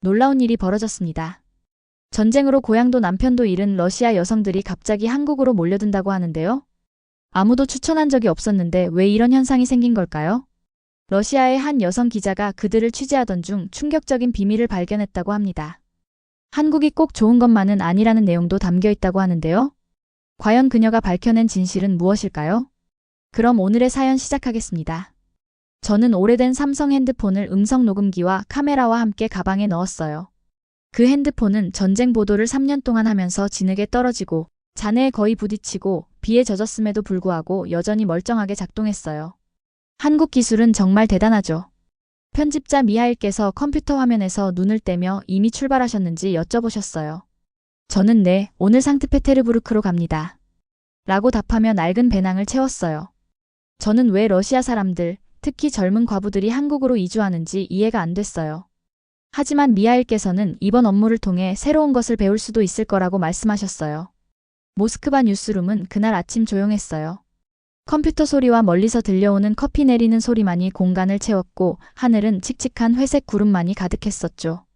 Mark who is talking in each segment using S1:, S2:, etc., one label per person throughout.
S1: 놀라운 일이 벌어졌습니다. 전쟁으로 고향도 남편도 잃은 러시아 여성들이 갑자기 한국으로 몰려든다고 하는데요. 아무도 추천한 적이 없었는데 왜 이런 현상이 생긴 걸까요? 러시아의 한 여성 기자가 그들을 취재하던 중 충격적인 비밀을 발견했다고 합니다. 한국이 꼭 좋은 것만은 아니라는 내용도 담겨 있다고 하는데요. 과연 그녀가 밝혀낸 진실은 무엇일까요? 그럼 오늘의 사연 시작하겠습니다. 저는 오래된 삼성 핸드폰을 음성 녹음기와 카메라와 함께 가방에 넣었어요. 그 핸드폰은 전쟁 보도를 3년 동안 하면서 진흙에 떨어지고 잔해에 거의 부딪히고 비에 젖었음에도 불구하고 여전히 멀쩡하게 작동했어요. 한국 기술은 정말 대단하죠. 편집자 미하일께서 컴퓨터 화면에서 눈을 떼며 이미 출발하셨는지 여쭤보셨어요. 저는 네, 오늘 상트페테르부르크로 갑니다. 라고 답하며 낡은 배낭을 채웠어요. 저는 왜 러시아 사람들, 특히 젊은 과부들이 한국으로 이주하는지 이해가 안 됐어요. 하지만 미하일께서는 이번 업무를 통해 새로운 것을 배울 수도 있을 거라고 말씀하셨어요. 모스크바 뉴스룸은 그날 아침 조용했어요. 컴퓨터 소리와 멀리서 들려오는 커피 내리는 소리만이 공간을 채웠고 하늘은 칙칙한 회색 구름만이 가득했었죠.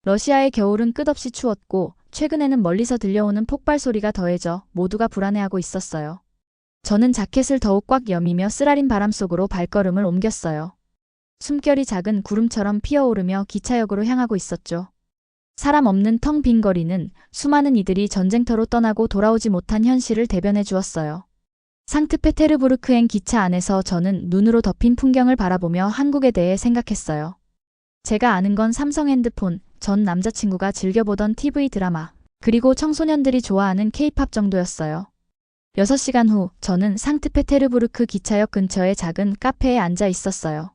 S1: 러시아의 겨울은 끝없이 추웠고 최근에는 멀리서 들려오는 폭발 소리가 더해져 모두가 불안해하고 있었어요. 저는 자켓을 더욱 꽉 여미며 쓰라린 바람 속으로 발걸음을 옮겼어요. 숨결이 작은 구름처럼 피어오르며 기차역으로 향하고 있었죠. 사람 없는 텅 빈 거리는 수많은 이들이 전쟁터로 떠나고 돌아오지 못한 현실을 대변해 주었어요. 상트페테르부르크행 기차 안에서 저는 눈으로 덮인 풍경을 바라보며 한국에 대해 생각했어요. 제가 아는 건 삼성 핸드폰, 전 남자친구가 즐겨보던 TV 드라마, 그리고 청소년들이 좋아하는 K-팝 정도였어요. 6시간 후 저는 상트페테르부르크 기차역 근처의 작은 카페에 앉아 있었어요.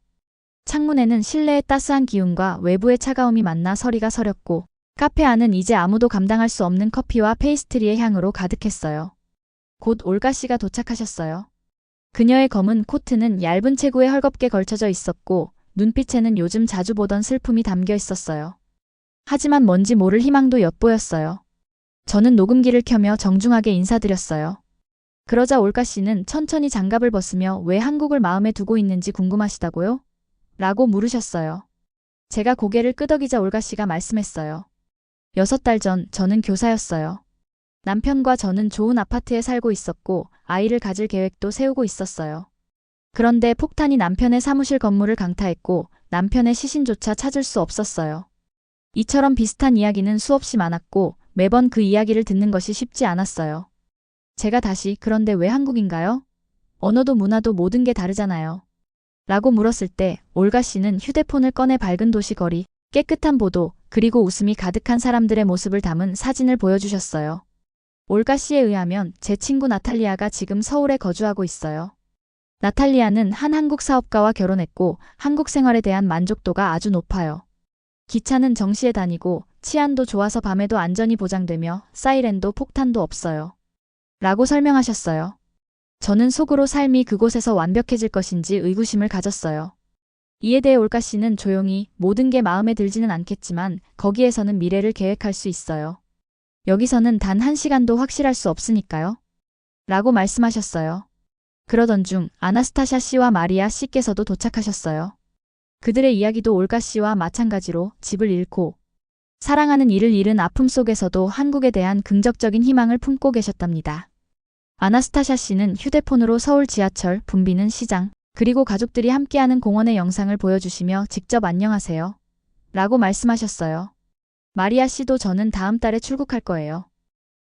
S1: 창문에는 실내의 따스한 기운과 외부의 차가움이 만나 서리가 서렸고 카페 안은 이제 아무도 감당할 수 없는 커피와 페이스트리의 향으로 가득했어요. 곧 올가 씨가 도착하셨어요. 그녀의 검은 코트는 얇은 체구에 헐겁게 걸쳐져 있었고 눈빛에는 요즘 자주 보던 슬픔이 담겨 있었어요. 하지만 뭔지 모를 희망도 엿보였어요. 저는 녹음기를 켜며 정중하게 인사드렸어요. 그러자 올가 씨는 천천히 장갑을 벗으며 왜 한국을 마음에 두고 있는지 궁금하시다고요? 라고 물으셨어요. 제가 고개를 끄덕이자 올가 씨가 말씀했어요. 6달 전 저는 교사였어요. 남편과 저는 좋은 아파트에 살고 있었고 아이를 가질 계획도 세우고 있었어요. 그런데 폭탄이 남편의 사무실 건물을 강타했고 남편의 시신조차 찾을 수 없었어요. 이처럼 비슷한 이야기는 수없이 많았고 매번 그 이야기를 듣는 것이 쉽지 않았어요. 제가 다시 그런데 왜 한국인가요? 언어도 문화도 모든 게 다르잖아요. 라고 물었을 때 올가 씨는 휴대폰을 꺼내 밝은 도시 거리, 깨끗한 보도, 그리고 웃음이 가득한 사람들의 모습을 담은 사진을 보여주셨어요. 올가 씨에 의하면 제 친구 나탈리아가 지금 서울에 거주하고 있어요. 나탈리아는 한 한국 사업가와 결혼했고 한국 생활에 대한 만족도가 아주 높아요. 기차는 정시에 다니고 치안도 좋아서 밤에도 안전이 보장되며 사이렌도 폭탄도 없어요. 라고 설명하셨어요. 저는 속으로 삶이 그곳에서 완벽해질 것인지 의구심을 가졌어요. 이에 대해 올가 씨는 조용히 모든 게 마음에 들지는 않겠지만 거기에서는 미래를 계획할 수 있어요. 여기서는 단 1시간도 확실할 수 없으니까요. 라고 말씀하셨어요. 그러던 중 아나스타샤 씨와 마리아 씨께서도 도착하셨어요. 그들의 이야기도 올가 씨와 마찬가지로 집을 잃고 사랑하는 이를 잃은 아픔 속에서도 한국에 대한 긍정적인 희망을 품고 계셨답니다. 아나스타샤 씨는 휴대폰으로 서울 지하철, 붐비는 시장, 그리고 가족들이 함께하는 공원의 영상을 보여주시며 직접 안녕하세요. 라고 말씀하셨어요. 마리아 씨도 저는 다음 달에 출국할 거예요.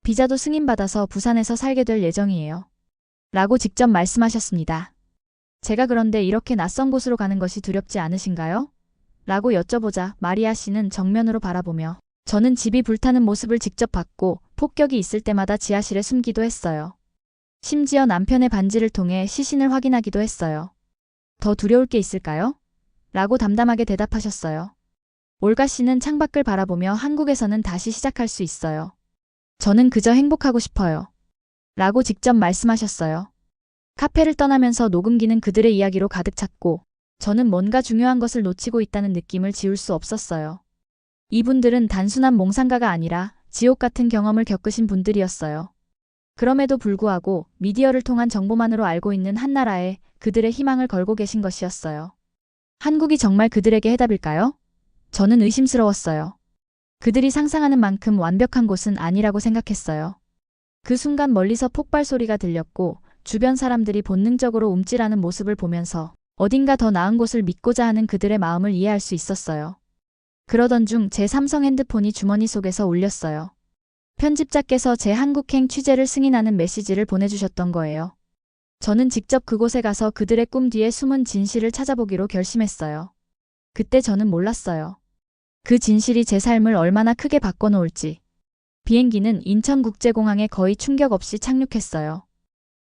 S1: 비자도 승인받아서 부산에서 살게 될 예정이에요. 라고 직접 말씀하셨습니다. 제가 그런데 이렇게 낯선 곳으로 가는 것이 두렵지 않으신가요? 라고 여쭤보자 마리아 씨는 정면으로 바라보며 저는 집이 불타는 모습을 직접 봤고 폭격이 있을 때마다 지하실에 숨기도 했어요. 심지어 남편의 반지를 통해 시신을 확인하기도 했어요. 더 두려울 게 있을까요? 라고 담담하게 대답하셨어요. 올가 씨는 창밖을 바라보며 한국에서는 다시 시작할 수 있어요. 저는 그저 행복하고 싶어요. 라고 직접 말씀하셨어요. 카페를 떠나면서 녹음기는 그들의 이야기로 가득 찼고 저는 뭔가 중요한 것을 놓치고 있다는 느낌을 지울 수 없었어요. 이분들은 단순한 몽상가가 아니라 지옥 같은 경험을 겪으신 분들이었어요. 그럼에도 불구하고 미디어를 통한 정보만으로 알고 있는 한 나라에 그들의 희망을 걸고 계신 것이었어요. 한국이 정말 그들에게 해답일까요? 저는 의심스러웠어요. 그들이 상상하는 만큼 완벽한 곳은 아니라고 생각했어요. 그 순간 멀리서 폭발 소리가 들렸고 주변 사람들이 본능적으로 움찔하는 모습을 보면서 어딘가 더 나은 곳을 믿고자 하는 그들의 마음을 이해할 수 있었어요. 그러던 중 제 삼성 핸드폰이 주머니 속에서 울렸어요. 편집자께서 제 한국행 취재를 승인하는 메시지를 보내주셨던 거예요. 저는 직접 그곳에 가서 그들의 꿈 뒤에 숨은 진실을 찾아보기로 결심했어요. 그때 저는 몰랐어요. 그 진실이 제 삶을 얼마나 크게 바꿔놓을지. 비행기는 인천국제공항에 거의 충격 없이 착륙했어요.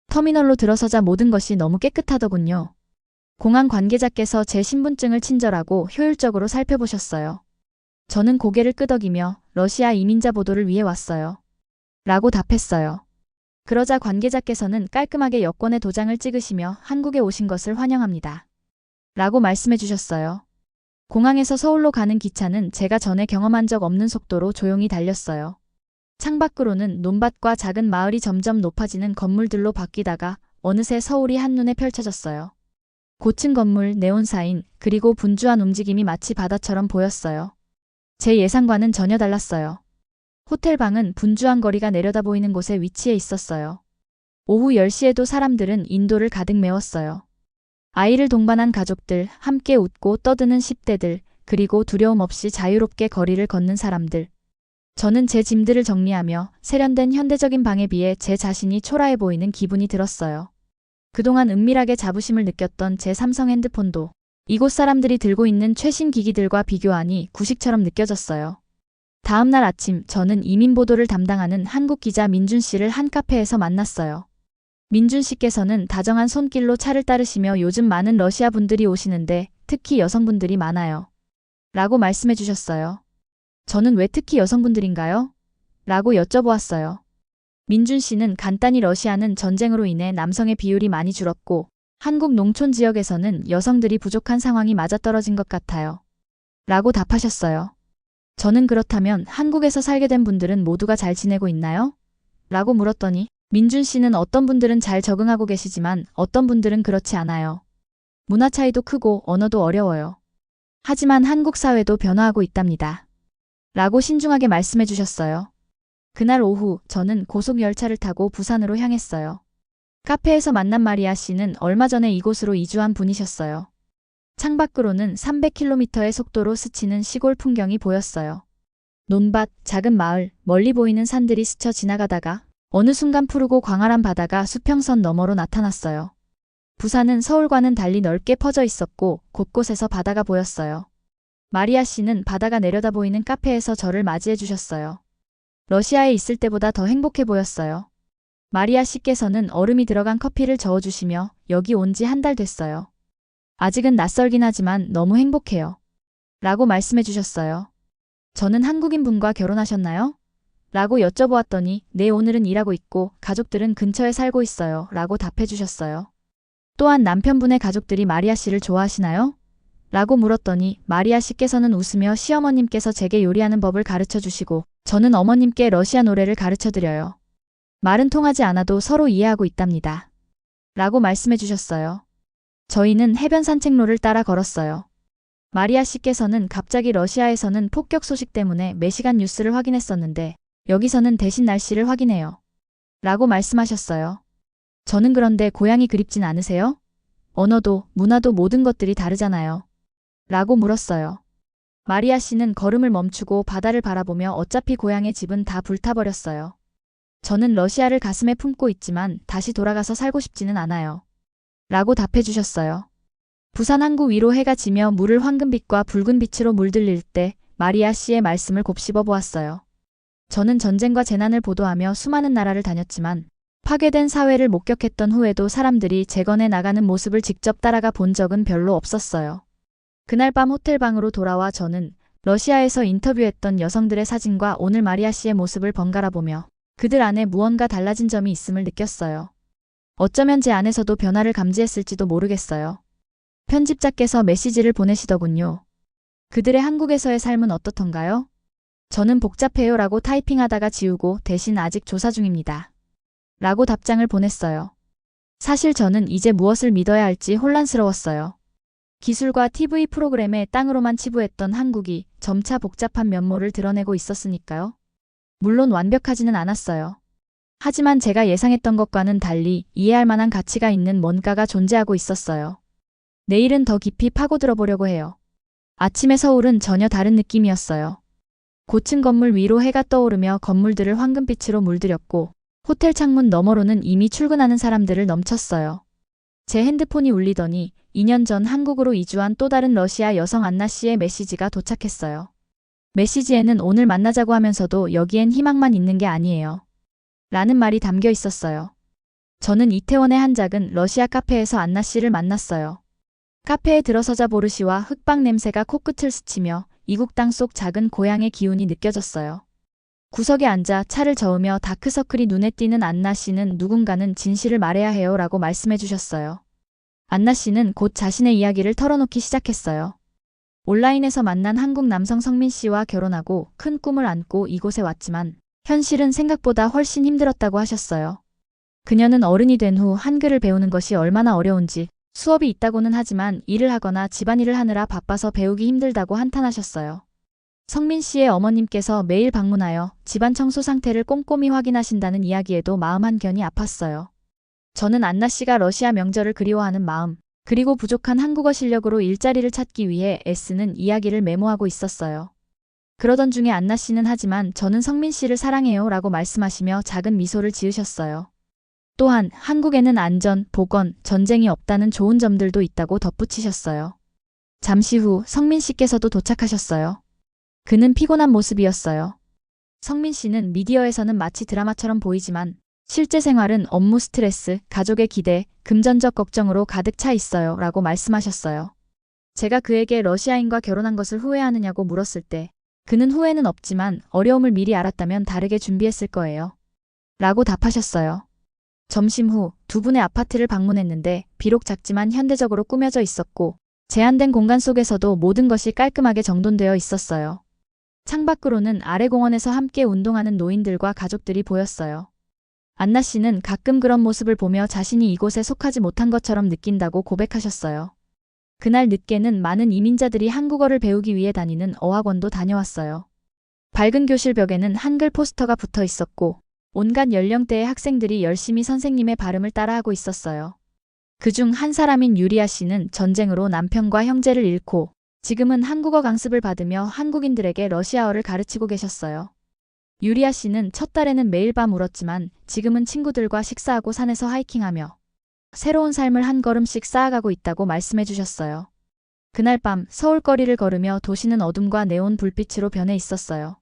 S1: 터미널로 들어서자 모든 것이 너무 깨끗하더군요. 공항 관계자께서 제 신분증을 친절하고 효율적으로 살펴보셨어요. 저는 고개를 끄덕이며 러시아 이민자 보도를 위해 왔어요. 라고 답했어요. 그러자 관계자께서는 깔끔하게 여권에 도장을 찍으시며 한국에 오신 것을 환영합니다. 라고 말씀해 주셨어요. 공항에서 서울로 가는 기차는 제가 전에 경험한 적 없는 속도로 조용히 달렸어요. 창밖으로는 논밭과 작은 마을이 점점 높아지는 건물들로 바뀌다가 어느새 서울이 한눈에 펼쳐졌어요. 고층 건물, 네온사인, 그리고 분주한 움직임이 마치 바다처럼 보였어요. 제 예상과는 전혀 달랐어요. 호텔 방은 분주한 거리가 내려다 보이는 곳에 위치해 있었어요. 오후 10시에도 사람들은 인도를 가득 메웠어요. 아이를 동반한 가족들, 함께 웃고 떠드는 10대들, 그리고 두려움 없이 자유롭게 거리를 걷는 사람들. 저는 제 짐들을 정리하며 세련된 현대적인 방에 비해 제 자신이 초라해 보이는 기분이 들었어요. 그동안 은밀하게 자부심을 느꼈던 제 삼성 핸드폰도 이곳 사람들이 들고 있는 최신 기기들과 비교하니 구식처럼 느껴졌어요. 다음 날 아침 저는 이민 보도를 담당하는 한국 기자 민준 씨를 한 카페에서 만났어요. 민준 씨께서는 다정한 손길로 차를 따르시며 요즘 많은 러시아 분들이 오시는데 특히 여성분들이 많아요. 라고 말씀해 주셨어요. 저는 왜 특히 여성분들인가요? 라고 여쭤보았어요. 민준 씨는 간단히 러시아는 전쟁으로 인해 남성의 비율이 많이 줄었고 한국 농촌 지역에서는 여성들이 부족한 상황이 맞아떨어진 것 같아요. 라고 답하셨어요. 저는 그렇다면 한국에서 살게 된 분들은 모두가 잘 지내고 있나요? 라고 물었더니 민준 씨는 어떤 분들은 잘 적응하고 계시지만 어떤 분들은 그렇지 않아요. 문화 차이도 크고 언어도 어려워요. 하지만 한국 사회도 변화하고 있답니다. 라고 신중하게 말씀해 주셨어요. 그날 오후 저는 고속열차를 타고 부산으로 향했어요. 카페에서 만난 마리아 씨는 얼마 전에 이곳으로 이주한 분이셨어요. 창밖으로는 300km의 속도로 스치는 시골 풍경이 보였어요. 논밭, 작은 마을, 멀리 보이는 산들이 스쳐 지나가다가 어느 순간 푸르고 광활한 바다가 수평선 너머로 나타났어요. 부산은 서울과는 달리 넓게 퍼져 있었고 곳곳에서 바다가 보였어요. 마리아 씨는 바다가 내려다 보이는 카페에서 저를 맞이해 주셨어요. 러시아에 있을 때보다 더 행복해 보였어요. 마리아 씨께서는 얼음이 들어간 커피를 저어주시며 여기 온 지 한 달 됐어요. 아직은 낯설긴 하지만 너무 행복해요. 라고 말씀해 주셨어요. 저는 한국인 분과 결혼하셨나요? 라고 여쭤보았더니 네, 오늘은 일하고 있고 가족들은 근처에 살고 있어요. 라고 답해 주셨어요. 또한 남편분의 가족들이 마리아 씨를 좋아하시나요? 라고 물었더니 마리아 씨께서는 웃으며 시어머님께서 제게 요리하는 법을 가르쳐 주시고 저는 어머님께 러시아 노래를 가르쳐 드려요. 말은 통하지 않아도 서로 이해하고 있답니다. 라고 말씀해 주셨어요. 저희는 해변 산책로를 따라 걸었어요. 마리아 씨께서는 갑자기 러시아에서는 폭격 소식 때문에 매시간 뉴스를 확인했었는데 여기서는 대신 날씨를 확인해요. 라고 말씀하셨어요. 저는 그런데 고향이 그립진 않으세요? 언어도 문화도 모든 것들이 다르잖아요. 라고 물었어요. 마리아 씨는 걸음을 멈추고 바다를 바라보며 어차피 고향의 집은 다 불타버렸어요. 저는 러시아를 가슴에 품고 있지만 다시 돌아가서 살고 싶지는 않아요. 라고 답해 주셨어요. 부산 항구 위로 해가 지며 물을 황금빛과 붉은 빛으로 물들일 때 마리아 씨의 말씀을 곱씹어 보았어요. 저는 전쟁과 재난을 보도하며 수많은 나라를 다녔지만 파괴된 사회를 목격했던 후에도 사람들이 재건해 나가는 모습을 직접 따라가 본 적은 별로 없었어요. 그날 밤 호텔방으로 돌아와 저는 러시아에서 인터뷰했던 여성들의 사진과 오늘 마리아 씨의 모습을 번갈아 보며 그들 안에 무언가 달라진 점이 있음을 느꼈어요. 어쩌면 제 안에서도 변화를 감지했을지도 모르겠어요. 편집자께서 메시지를 보내시더군요. 그들의 한국에서의 삶은 어떻던가요? 저는 복잡해요 라고 타이핑하다가 지우고 대신 아직 조사 중입니다. 라고 답장을 보냈어요. 사실 저는 이제 무엇을 믿어야 할지 혼란스러웠어요. 기술과 TV 프로그램에 땅으로만 치부했던 한국이 점차 복잡한 면모를 드러내고 있었으니까요. 물론 완벽하지는 않았어요. 하지만 제가 예상했던 것과는 달리 이해할 만한 가치가 있는 뭔가가 존재하고 있었어요. 내일은 더 깊이 파고들어 보려고 해요. 아침의 서울은 전혀 다른 느낌이었어요. 고층 건물 위로 해가 떠오르며 건물들을 황금빛으로 물들였고 호텔 창문 너머로는 이미 출근하는 사람들을 넘쳤어요. 제 핸드폰이 울리더니 2년 전 한국으로 이주한 또 다른 러시아 여성 안나 씨의 메시지가 도착했어요. 메시지에는 오늘 만나자고 하면서도 여기엔 희망만 있는 게 아니에요. 라는 말이 담겨 있었어요. 저는 이태원의 한 작은 러시아 카페에서 안나 씨를 만났어요. 카페에 들어서자 보르시와 흙빵 냄새가 코끝을 스치며 이국 땅 속 작은 고향의 기운이 느껴졌어요. 구석에 앉아 차를 저으며 다크서클이 눈에 띄는 안나 씨는 누군가는 진실을 말해야 해요 라고 말씀해 주셨어요. 안나 씨는 곧 자신의 이야기를 털어놓기 시작했어요. 온라인에서 만난 한국 남성 성민 씨와 결혼하고 큰 꿈을 안고 이곳에 왔지만 현실은 생각보다 훨씬 힘들었다고 하셨어요. 그녀는 어른이 된 후 한글을 배우는 것이 얼마나 어려운지 수업이 있다고는 하지만 일을 하거나 집안일을 하느라 바빠서 배우기 힘들다고 한탄하셨어요. 성민 씨의 어머님께서 매일 방문하여 집안 청소 상태를 꼼꼼히 확인하신다는 이야기에도 마음 한켠이 아팠어요. 저는 안나 씨가 러시아 명절을 그리워하는 마음, 그리고 부족한 한국어 실력으로 일자리를 찾기 위해 애쓰는 이야기를 메모하고 있었어요. 그러던 중에 안나 씨는 하지만 저는 성민 씨를 사랑해요 라고 말씀하시며 작은 미소를 지으셨어요. 또한 한국에는 안전, 보건, 전쟁이 없다는 좋은 점들도 있다고 덧붙이셨어요. 잠시 후 성민 씨께서도 도착하셨어요. 그는 피곤한 모습이었어요. 성민 씨는 미디어에서는 마치 드라마처럼 보이지만 실제 생활은 업무 스트레스, 가족의 기대, 금전적 걱정으로 가득 차 있어요 라고 말씀하셨어요. 제가 그에게 러시아인과 결혼한 것을 후회하느냐고 물었을 때 그는 후회는 없지만 어려움을 미리 알았다면 다르게 준비했을 거예요. 라고 답하셨어요. 점심 후 두 분의 아파트를 방문했는데 비록 작지만 현대적으로 꾸며져 있었고 제한된 공간 속에서도 모든 것이 깔끔하게 정돈되어 있었어요. 창밖으로는 아래 공원에서 함께 운동하는 노인들과 가족들이 보였어요. 안나 씨는 가끔 그런 모습을 보며 자신이 이곳에 속하지 못한 것처럼 느낀다고 고백하셨어요. 그날 늦게는 많은 이민자들이 한국어를 배우기 위해 다니는 어학원도 다녀왔어요. 밝은 교실 벽에는 한글 포스터가 붙어 있었고 온갖 연령대의 학생들이 열심히 선생님의 발음을 따라하고 있었어요. 그중 한 사람인 유리아 씨는 전쟁으로 남편과 형제를 잃고 지금은 한국어 강습을 받으며 한국인들에게 러시아어를 가르치고 계셨어요. 유리아 씨는 첫 달에는 매일 밤 울었지만 지금은 친구들과 식사하고 산에서 하이킹하며 새로운 삶을 한 걸음씩 쌓아가고 있다고 말씀해 주셨어요. 그날 밤 서울 거리를 걸으며 도시는 어둠과 네온 불빛으로 변해 있었어요.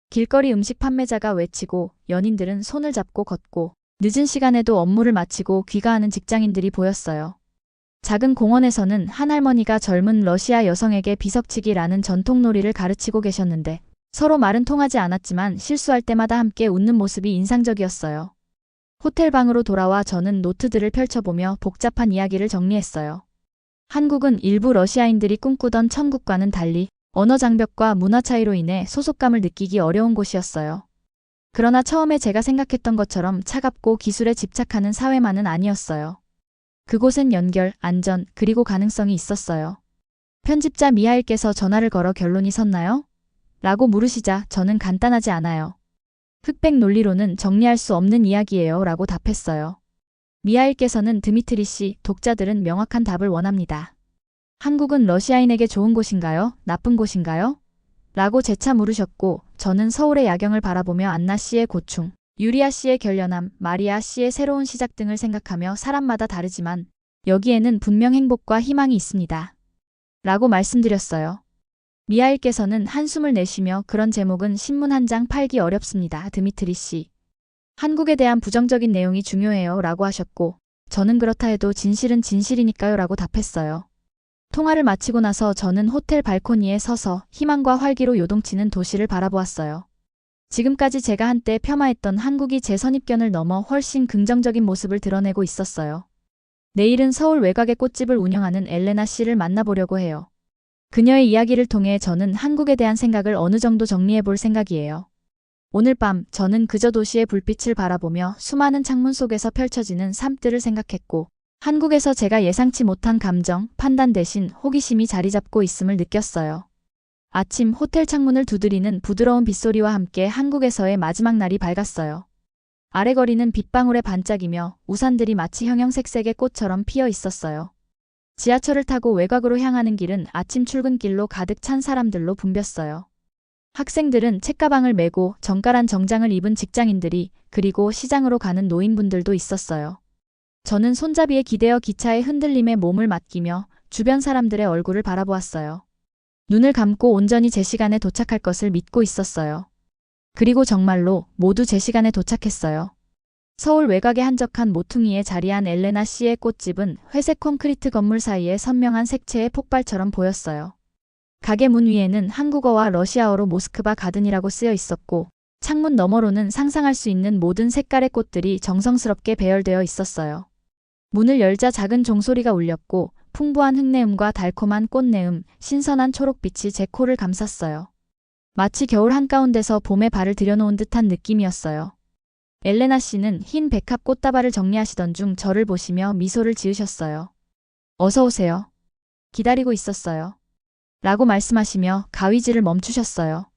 S1: 길거리 음식 판매자가 외치고 연인들은 손을 잡고 걷고 늦은 시간에도 업무를 마치고 귀가하는 직장인들이 보였어요. 작은 공원에서는 한 할머니가 젊은 러시아 여성에게 비석치기라는 전통놀이를 가르치고 계셨는데 서로 말은 통하지 않았지만 실수할 때마다 함께 웃는 모습이 인상적이었어요. 호텔 방으로 돌아와 저는 노트들을 펼쳐보며 복잡한 이야기를 정리했어요. 한국은 일부 러시아인들이 꿈꾸던 천국과는 달리 언어 장벽과 문화 차이로 인해 소속감을 느끼기 어려운 곳이었어요. 그러나 처음에 제가 생각했던 것처럼 차갑고 기술에 집착하는 사회만은 아니었어요. 그곳엔 연결, 안전, 그리고 가능성이 있었어요. 편집자 미하일께서 전화를 걸어 결론이 섰나요? 라고 물으시자 저는 간단하지 않아요. 흑백 논리로는 정리할 수 없는 이야기예요 라고 답했어요. 미하일께서는 드미트리 씨, 독자들은 명확한 답을 원합니다. 한국은 러시아인에게 좋은 곳인가요? 나쁜 곳인가요? 라고 재차 물으셨고 저는 서울의 야경을 바라보며 안나 씨의 고충, 유리아 씨의 결연함, 마리아 씨의 새로운 시작 등을 생각하며 사람마다 다르지만 여기에는 분명 행복과 희망이 있습니다. 라고 말씀드렸어요. 미하일께서는 한숨을 내쉬며 그런 제목은 신문 한 장 팔기 어렵습니다. 드미트리 씨. 한국에 대한 부정적인 내용이 중요해요 라고 하셨고 저는 그렇다 해도 진실은 진실이니까요 라고 답했어요. 통화를 마치고 나서 저는 호텔 발코니에 서서 희망과 활기로 요동치는 도시를 바라보았어요. 지금까지 제가 한때 폄하했던 한국이 제 선입견을 넘어 훨씬 긍정적인 모습을 드러내고 있었어요. 내일은 서울 외곽의 꽃집을 운영하는 엘레나 씨를 만나보려고 해요. 그녀의 이야기를 통해 저는 한국에 대한 생각을 어느 정도 정리해 볼 생각이에요. 오늘 밤 저는 그저 도시의 불빛을 바라보며 수많은 창문 속에서 펼쳐지는 삶들을 생각했고 한국에서 제가 예상치 못한 감정, 판단 대신 호기심이 자리 잡고 있음을 느꼈어요. 아침 호텔 창문을 두드리는 부드러운 빗소리와 함께 한국에서의 마지막 날이 밝았어요. 아래 거리는 빗방울에 반짝이며 우산들이 마치 형형색색의 꽃처럼 피어 있었어요. 지하철을 타고 외곽으로 향하는 길은 아침 출근길로 가득 찬 사람들로 붐볐어요. 학생들은 책가방을 메고 정갈한 정장을 입은 직장인들이, 그리고 시장으로 가는 노인분들도 있었어요. 저는 손잡이에 기대어 기차의 흔들림에 몸을 맡기며 주변 사람들의 얼굴을 바라보았어요. 눈을 감고 온전히 제 시간에 도착할 것을 믿고 있었어요. 그리고 정말로 모두 제 시간에 도착했어요. 서울 외곽에 한적한 모퉁이에 자리한 엘레나 씨의 꽃집은 회색 콘크리트 건물 사이에 선명한 색채의 폭발처럼 보였어요. 가게 문 위에는 한국어와 러시아어로 모스크바 가든이라고 쓰여 있었고, 창문 너머로는 상상할 수 있는 모든 색깔의 꽃들이 정성스럽게 배열되어 있었어요. 문을 열자 작은 종소리가 울렸고, 풍부한 흙내음과 달콤한 꽃내음, 신선한 초록빛이 제 코를 감쌌어요. 마치 겨울 한가운데서 봄에 발을 들여놓은 듯한 느낌이었어요. 엘레나 씨는 흰 백합 꽃다발을 정리하시던 중 저를 보시며 미소를 지으셨어요. 어서 오세요. 기다리고 있었어요. 라고 말씀하시며 가위질을 멈추셨어요.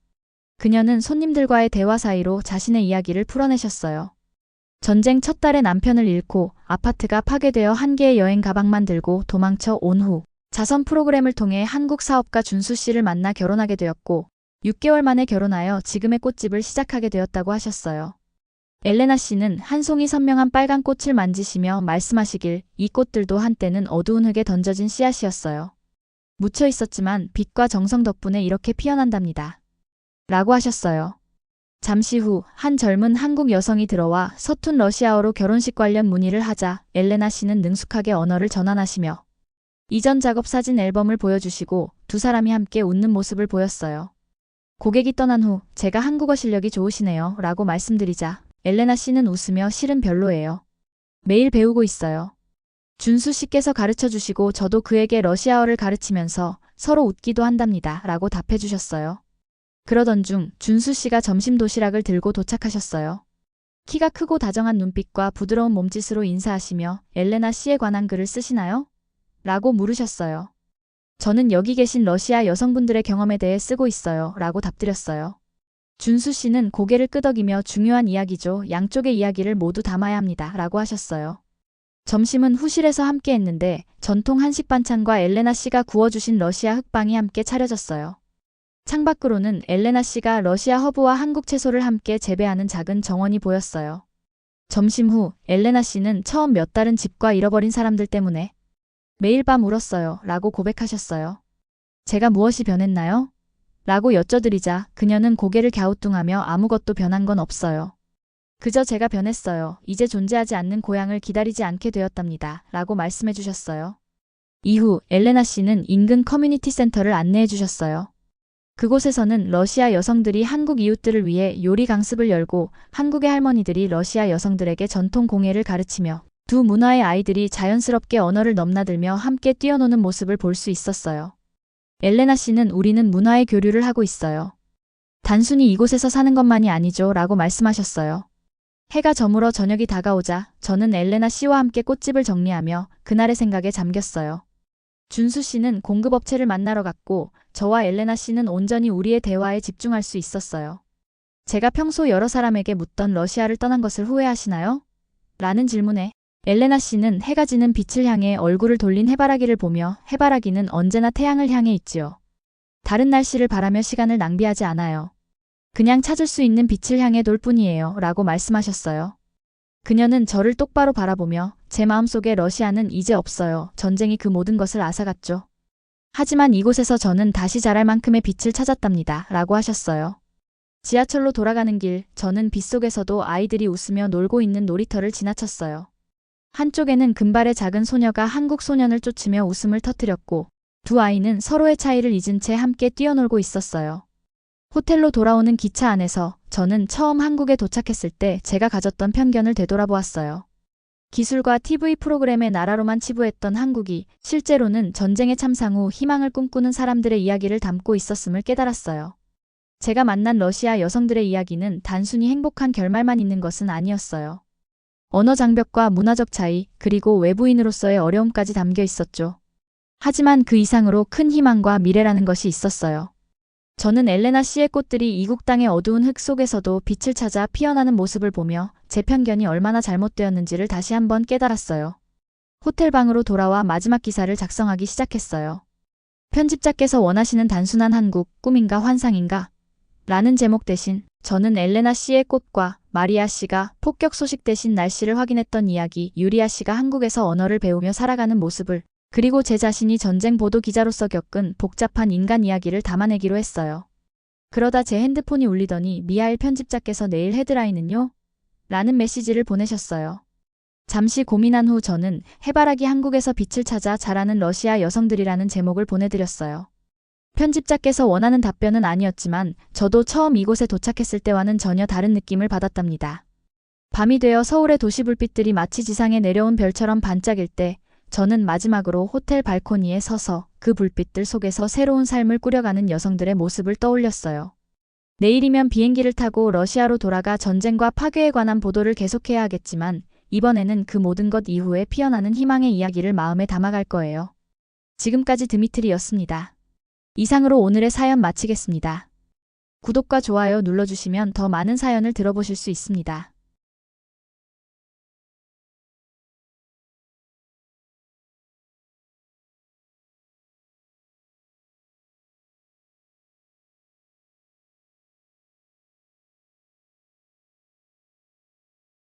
S1: 그녀는 손님들과의 대화 사이로 자신의 이야기를 풀어내셨어요. 전쟁 첫 달에 남편을 잃고 아파트가 파괴되어 한 개의 여행 가방만 들고 도망쳐 온 후 자선 프로그램을 통해 한국 사업가 준수 씨를 만나 결혼하게 되었고 6개월 만에 결혼하여 지금의 꽃집을 시작하게 되었다고 하셨어요. 엘레나 씨는 한 송이 선명한 빨간 꽃을 만지시며 말씀하시길 이 꽃들도 한때는 어두운 흙에 던져진 씨앗이었어요. 묻혀 있었지만 빛과 정성 덕분에 이렇게 피어난답니다. 라고 하셨어요. 잠시 후 한 젊은 한국 여성이 들어와 서툰 러시아어로 결혼식 관련 문의를 하자 엘레나 씨는 능숙하게 언어를 전환하시며 이전 작업 사진 앨범을 보여주시고 두 사람이 함께 웃는 모습을 보였어요. 고객이 떠난 후 제가 한국어 실력이 좋으시네요 라고 말씀드리자 엘레나 씨는 웃으며 실은 별로예요. 매일 배우고 있어요. 준수 씨께서 가르쳐 주시고 저도 그에게 러시아어를 가르치면서 서로 웃기도 한답니다 라고 답해 주셨어요. 그러던 중 준수 씨가 점심 도시락을 들고 도착하셨어요. 키가 크고 다정한 눈빛과 부드러운 몸짓으로 인사하시며 엘레나 씨에 관한 글을 쓰시나요? 라고 물으셨어요. 저는 여기 계신 러시아 여성분들의 경험에 대해 쓰고 있어요 라고 답드렸어요. 준수 씨는 고개를 끄덕이며 중요한 이야기죠. 양쪽의 이야기를 모두 담아야 합니다 라고 하셨어요. 점심은 후실에서 함께 했는데 전통 한식 반찬과 엘레나 씨가 구워주신 러시아 흑빵이 함께 차려졌어요. 창밖으로는 엘레나 씨가 러시아 허브와 한국 채소를 함께 재배하는 작은 정원이 보였어요. 점심 후 엘레나 씨는 처음 몇 달은 집과 잃어버린 사람들 때문에 매일 밤 울었어요 라고 고백하셨어요. 제가 무엇이 변했나요? 라고 여쭤드리자 그녀는 고개를 갸우뚱하며 아무것도 변한 건 없어요. 그저 제가 변했어요. 이제 존재하지 않는 고향을 기다리지 않게 되었답니다. 라고 말씀해 주셨어요. 이후 엘레나 씨는 인근 커뮤니티 센터를 안내해 주셨어요. 그곳에서는 러시아 여성들이 한국 이웃들을 위해 요리 강습을 열고 한국의 할머니들이 러시아 여성들에게 전통 공예를 가르치며 두 문화의 아이들이 자연스럽게 언어를 넘나들며 함께 뛰어노는 모습을 볼 수 있었어요. 엘레나 씨는 우리는 문화의 교류를 하고 있어요. 단순히 이곳에서 사는 것만이 아니죠 라고 말씀하셨어요. 해가 저물어 저녁이 다가오자 저는 엘레나 씨와 함께 꽃집을 정리하며 그날의 생각에 잠겼어요. 준수 씨는 공급업체를 만나러 갔고 저와 엘레나 씨는 온전히 우리의 대화에 집중할 수 있었어요. 제가 평소 여러 사람에게 묻던 러시아를 떠난 것을 후회하시나요? 라는 질문에 엘레나 씨는 해가 지는 빛을 향해 얼굴을 돌린 해바라기를 보며 해바라기는 언제나 태양을 향해 있지요. 다른 날씨를 바라며 시간을 낭비하지 않아요. 그냥 찾을 수 있는 빛을 향해 돌 뿐이에요 라고 말씀하셨어요. 그녀는 저를 똑바로 바라보며 제 마음속에 러시아는 이제 없어요. 전쟁이 그 모든 것을 앗아갔죠. 하지만 이곳에서 저는 다시 자랄 만큼의 빛을 찾았답니다. 라고 하셨어요. 지하철로 돌아가는 길, 저는 빗속에서도 아이들이 웃으며 놀고 있는 놀이터를 지나쳤어요. 한쪽에는 금발의 작은 소녀가 한국 소년을 쫓으며 웃음을 터뜨렸고 두 아이는 서로의 차이를 잊은 채 함께 뛰어놀고 있었어요. 호텔로 돌아오는 기차 안에서 저는 처음 한국에 도착했을 때 제가 가졌던 편견을 되돌아보았어요. 기술과 TV 프로그램의 나라로만 치부했던 한국이 실제로는 전쟁의 참상 후 희망을 꿈꾸는 사람들의 이야기를 담고 있었음을 깨달았어요. 제가 만난 러시아 여성들의 이야기는 단순히 행복한 결말만 있는 것은 아니었어요. 언어 장벽과 문화적 차이, 그리고 외부인으로서의 어려움까지 담겨 있었죠. 하지만 그 이상으로 큰 희망과 미래라는 것이 있었어요. 저는 엘레나 씨의 꽃들이 이국 땅의 어두운 흙 속에서도 빛을 찾아 피어나는 모습을 보며 제 편견이 얼마나 잘못되었는지를 다시 한번 깨달았어요. 호텔 방으로 돌아와 마지막 기사를 작성하기 시작했어요. 편집자께서 원하시는 단순한 한국, 꿈인가 환상인가? 라는 제목 대신 저는 엘레나 씨의 꽃과 마리아 씨가 폭격 소식 대신 날씨를 확인했던 이야기, 유리아 씨가 한국에서 언어를 배우며 살아가는 모습을, 그리고 제 자신이 전쟁 보도 기자로서 겪은 복잡한 인간 이야기를 담아내기로 했어요. 그러다 제 핸드폰이 울리더니 미하일 편집자께서 내일 헤드라인은요? 라는 메시지를 보내셨어요. 잠시 고민한 후 저는 해바라기 한국에서 빛을 찾아 자라는 러시아 여성들이라는 제목을 보내드렸어요. 편집자께서 원하는 답변은 아니었지만 저도 처음 이곳에 도착했을 때와는 전혀 다른 느낌을 받았답니다. 밤이 되어 서울의 도시불빛들이 마치 지상에 내려온 별처럼 반짝일 때 저는 마지막으로 호텔 발코니에 서서 그 불빛들 속에서 새로운 삶을 꾸려가는 여성들의 모습을 떠올렸어요. 내일이면 비행기를 타고 러시아로 돌아가 전쟁과 파괴에 관한 보도를 계속해야 하겠지만 이번에는 그 모든 것 이후에 피어나는 희망의 이야기를 마음에 담아갈 거예요. 지금까지 드미트리였습니다. 이상으로 오늘의 사연 마치겠습니다. 구독과 좋아요 눌러주시면 더 많은 사연을 들어보실 수 있습니다.